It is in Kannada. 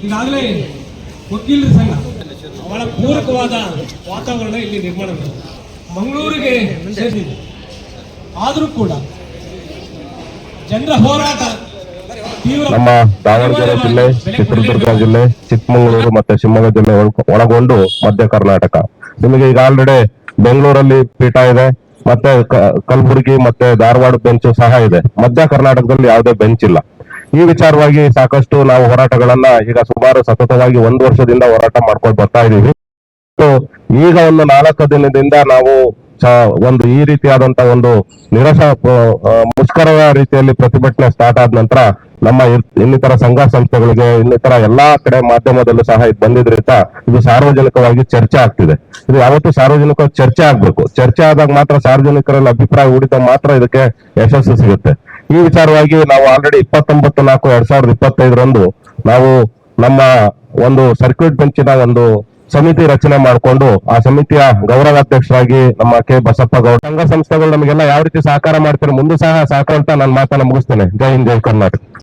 ಈಗಾಗಲೇ ವಕೀಲರ ಸಂಘ ಬಹಳ ಪೂರಕವಾದ ವಾತಾವರಣ ಇಲ್ಲಿ ನಿರ್ಮಾಣ ಮಾಡಿದೆ. ಮಂಗಳೂರಿಗೆ ಸೇರಿದೆ. ಆದರೂ ಕೂಡ ಜನರ ಹೋರಾಟ ನಮ್ಮ ದಾವಣಗೆರೆ ಜಿಲ್ಲೆ, ಚಿತ್ರದುರ್ಗ ಜಿಲ್ಲೆ, ಚಿಕ್ಕಮಗಳೂರು ಮತ್ತೆ ಶಿವಮೊಗ್ಗ ಜಿಲ್ಲೆ ಒಳಗೊಂಡು ಮಧ್ಯ ಕರ್ನಾಟಕ. ನಿಮಗೆ ಈಗ ಆಲ್ರೆಡಿ ಬೆಂಗಳೂರಲ್ಲಿ ಪೀಠ ಇದೆ, ಮತ್ತೆ ಕಲಬುರಗಿ ಮತ್ತೆ ಧಾರವಾಡ ಬೆಂಚ್ ಸಹ ಇದೆ. ಮಧ್ಯ ಕರ್ನಾಟಕದಲ್ಲಿ ಯಾವುದೇ ಬೆಂಚ್ ಇಲ್ಲ. ಈ ವಿಚಾರವಾಗಿ ಸಾಕಷ್ಟು ನಾವು ಹೋರಾಟಗಳನ್ನ ಈಗ ಸುಮಾರು ಸತತವಾಗಿ 1 ವರ್ಷದಿಂದ ಹೋರಾಟ ಮಾಡ್ಕೊಂಡು ಬರ್ತಾ ಇದೀವಿ. ಈಗ ಒಂದು 4 ದಿನದಿಂದ ನಾವು ಒಂದು ಈ ರೀತಿಯಾದಂತ ಒಂದು ಮುಷ್ಕರ ರೀತಿಯಲ್ಲಿ ಪ್ರತಿಭಟನೆ ಸ್ಟಾರ್ಟ್ ಆದ ನಂತರ ನಮ್ಮ ಇನ್ನಿತರ ಸಂಘ ಸಂಸ್ಥೆಗಳಿಗೆ ಇನ್ನಿತರ ಎಲ್ಲಾ ಕಡೆ ಮಾಧ್ಯಮದಲ್ಲೂ ಸಹ ಇದು ಬಂದಿದ್ರಿಂದ ಇದು ಸಾರ್ವಜನಿಕವಾಗಿ ಚರ್ಚೆ ಆಗ್ತಿದೆ. ಇದು ಯಾವತ್ತೂ ಸಾರ್ವಜನಿಕ ಚರ್ಚೆ ಆಗ್ಬೇಕು. ಚರ್ಚೆ ಆದಾಗ ಮಾತ್ರ ಸಾರ್ವಜನಿಕರಲ್ಲಿ ಅಭಿಪ್ರಾಯ ಮೂಡಿದಾಗ ಮಾತ್ರ ಇದಕ್ಕೆ ಯಶಸ್ಸು ಸಿಗುತ್ತೆ. ಈ ವಿಚಾರವಾಗಿ ನಾವು ಆಲ್ರೆಡಿ 29/4/2025 ನಾವು ನಮ್ಮ ಒಂದು ಸರ್ಕ್ಯೂಟ್ ಬೆಂಚಿನ ಒಂದು ಸಮಿತಿ ರಚನೆ ಮಾಡಿಕೊಂಡು ಆ ಸಮಿತಿಯ ಗೌರವಾಧ್ಯಕ್ಷರಾಗಿ ನಮ್ಮ ಕೆ ಬಸಪ್ಪ ಗೌಡ. ಸಂಘ ಸಂಸ್ಥೆಗಳು ನಮಗೆಲ್ಲ ಯಾವ ರೀತಿ ಸಹಕಾರ ಮಾಡ್ತಾರೆ ಮುಂದೆ ಸಹ ಸಹಕಾರ ಅಂತ ನನ್ನ ಮಾತನ್ನ ಮುಗಿಸ್ತೇನೆ. ಜೈ ಹಿಂದ್, ಜೈ ಕರ್ನಾಟಕ.